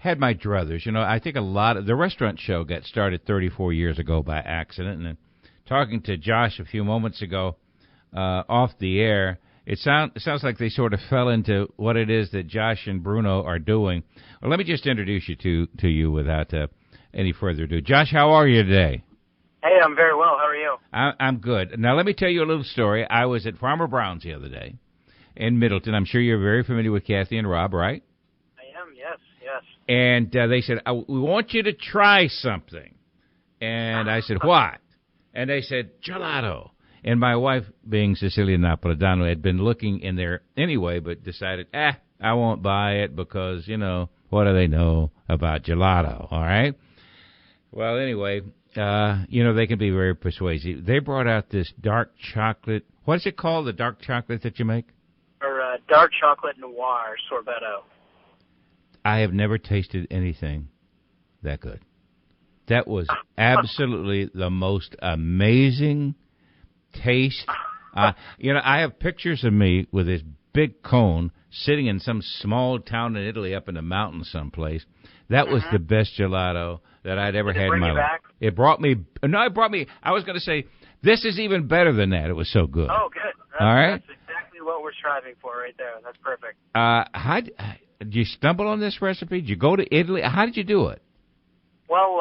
had my druthers. You know, I think a lot of the restaurant show got started 34 years ago by accident. And then talking to Josh a few moments ago off the air, it sounds like they sort of fell into what it is that Josh and Bruno are doing. Well, let me just introduce you to you without any further ado. Josh, how are you today? Hey, I'm very well. How are you? I'm good. Now, let me tell you a little story. I was at Farmer Brown's the other day in Middleton. I'm sure you're very familiar with Kathy and Rob, right? I am, yes. And they said, we want you to try something. And I said, what? And they said, gelato. And my wife, being Cecilia Napolitano, had been looking in there anyway, but decided, I won't buy it because, you know, what do they know about gelato, all right? Well, anyway, you know, they can be very persuasive. They brought out this dark chocolate. What is it called, the dark chocolate that you make? Or Dark Chocolate Noir Sorbetto. I have never tasted anything that good. That was absolutely the most amazing taste. You know, I have pictures of me with this big cone sitting in some small town in Italy up in the mountains someplace. That was the best gelato that I'd ever had in my life. It brought me, I was going to say, this is even better than that. It was so good. Oh, good. All right. That's exactly what we're striving for right there. That's perfect. How did you stumble on this recipe? Did you go to Italy? How did you do it? Well,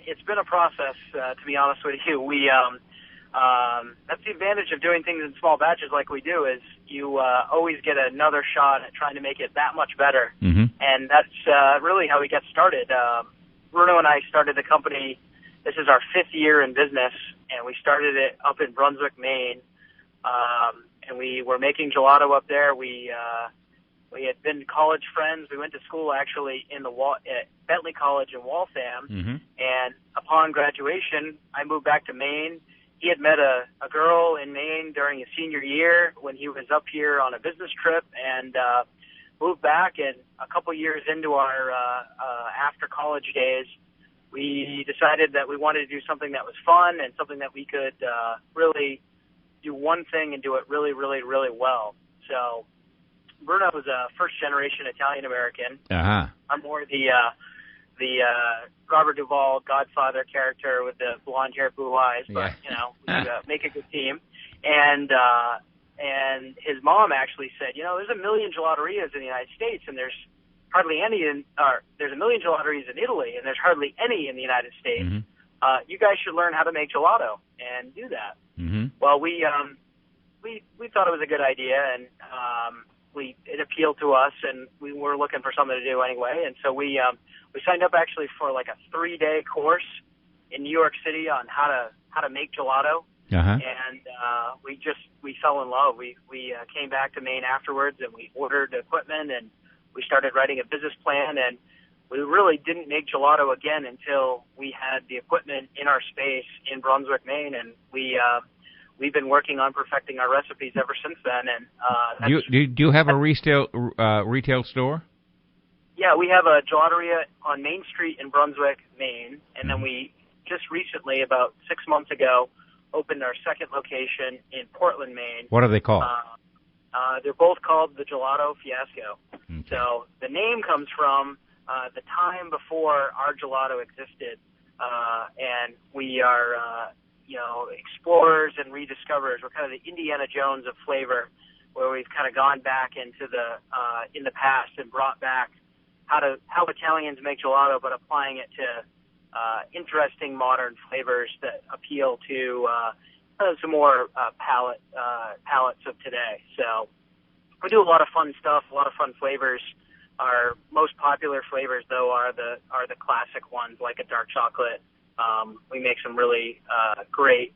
it's been a process, to be honest with you. We, that's the advantage of doing things in small batches like we do, is you always get another shot at trying to make it that much better. Mm-hmm. And that's really how we got started. Bruno and I started the company. This is our 5th year in business, and we started it up in Brunswick, Maine. And we were making gelato up there. We had been college friends. We went to school actually at Bentley College in Waltham. Mm-hmm. And upon graduation, I moved back to Maine. He had met a girl in Maine during his senior year when he was up here on a business trip, and moved back. And a couple years into our after college days, we decided that we wanted to do something that was fun and something that we could really do one thing and do it really, really, really well. So Bruno was a first-generation Italian-American. Uh-huh. I'm more the Robert Duvall Godfather character with the blonde hair, blue eyes, but, you know, we make a good team. And his mom actually said, you know, there's 1 million gelaterias in the United States, and there's hardly any there's 1 million gelaterias in Italy, and there's hardly any in the United States. Mm-hmm. You guys should learn how to make gelato and do that. Mm-hmm. Well, we thought it was a good idea, and it appealed to us, and we were looking for something to do anyway. And so we signed up actually for like a 3-day course in New York City on how to make gelato. Uh-huh. And we fell in love. We came back to Maine afterwards, and we ordered equipment, and we started writing a business plan, and we really didn't make gelato again until we had the equipment in our space in Brunswick, Maine, and we've been working on perfecting our recipes ever since then. And do you have a retail store? Yeah, we have a gelateria on Main Street in Brunswick, Maine, and then we just recently, about 6 months ago, opened our second location in Portland, Maine. What are they called? They're both called the Gelato Fiasco. Okay. So the name comes from the time before our gelato existed, and we are, explorers and rediscoverers. We're kind of the Indiana Jones of flavor, where we've kind of gone back into in the past and brought back how Italians make gelato, but applying it to interesting modern flavors that appeal to some more palates of today. So we do a lot of fun stuff, a lot of fun flavors. Our most popular flavors, though, are the classic ones, like a dark chocolate. We make some really great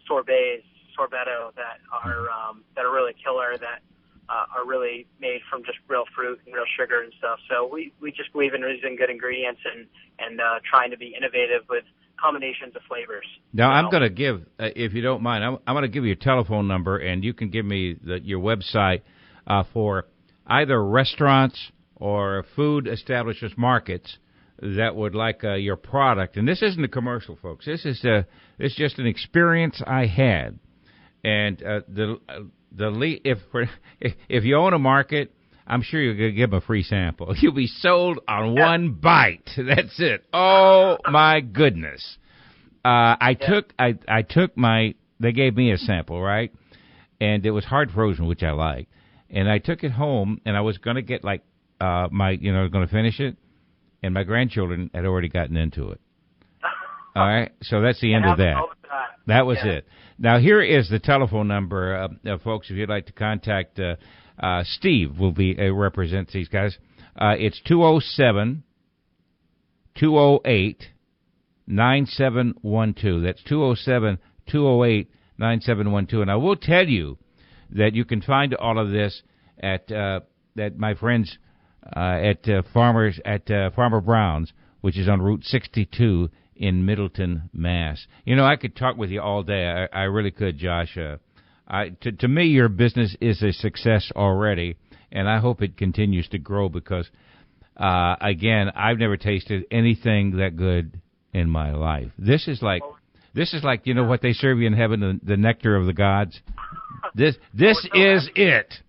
sorbetto that are really killer, that are really made from just real fruit and real sugar and stuff. So we just believe in using good ingredients and trying to be innovative with combinations of flavors. Now, I'm going to give, if you don't mind, I'm going to give you a telephone number, and you can give me your website for either restaurants or food establishments, markets that would like your product. And this isn't a commercial, folks. This is just an experience I had. And if you own a market, I'm sure you're going to give them a free sample. You'll be sold on one bite. That's it. Oh, my goodness. I took my, they gave me a sample, right? And it was hard frozen, which I like. And I took it home, and I was going to get going to finish it. And my grandchildren had already gotten into it. All right? So that's the end of that. That was it. Now, here is the telephone number, folks, if you'd like to contact Steve will represent these guys. It's 207-208-9712. That's 207-208-9712. And I will tell you that you can find all of this at my friends at Farmer Brown's, which is on Route 62 in Middleton, Mass. You know, I could talk with you all day. I really could, Josh. To me, your business is a success already, and I hope it continues to grow because, again, I've never tasted anything that good in my life. This is like you know what they serve you in heaven, the nectar of the gods. This is it.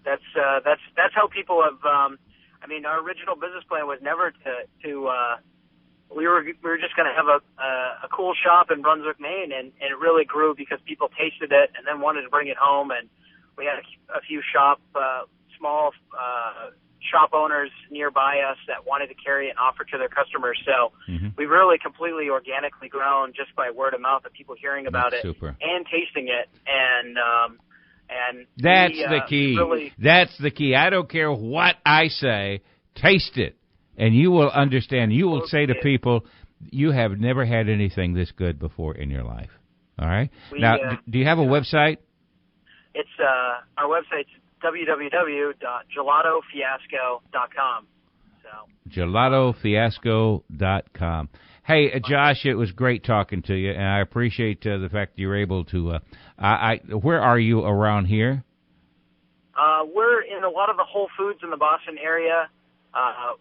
That's how people have. I mean, our original business plan was never to we were just going to have a cool shop in Brunswick, Maine, and it really grew because people tasted it and then wanted to bring it home, and we had a few small shop owners nearby us that wanted to carry it and offer to their customers. So we've really completely organically grown just by word of mouth of people hearing about it and tasting it, and that's the key. That's the key. I don't care what I say. Taste it. And you will understand. You will say to people, you have never had anything this good before in your life. All right? Now, do you have a website? It's our website's www.gelatofiasco.com. Gelatofiasco.com. Hey, Josh, it was great talking to you, and I appreciate the fact that you were able to. Where are you around here? We're in a lot of the Whole Foods in the Boston area.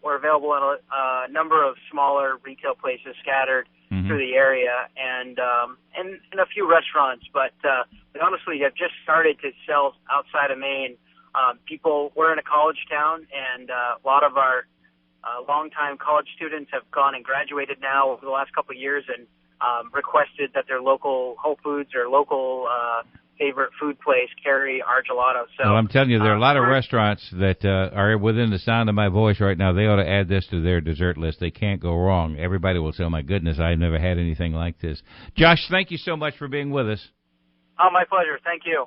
We're available in a number of smaller retail places scattered through the area, and in a few restaurants. But we honestly have just started to sell outside of Maine. We're in a college town, and a lot of our longtime college students have gone and graduated now over the last couple of years and requested that their local Whole Foods or local favorite food place carry our gelato. So, well, I'm telling you, there are a lot of restaurants that are within the sound of my voice right now. They ought to add this to their dessert list. They can't go wrong. Everybody will say, oh, my goodness, I've never had anything like this. Josh, thank you so much for being with us. Oh, my pleasure. Thank you.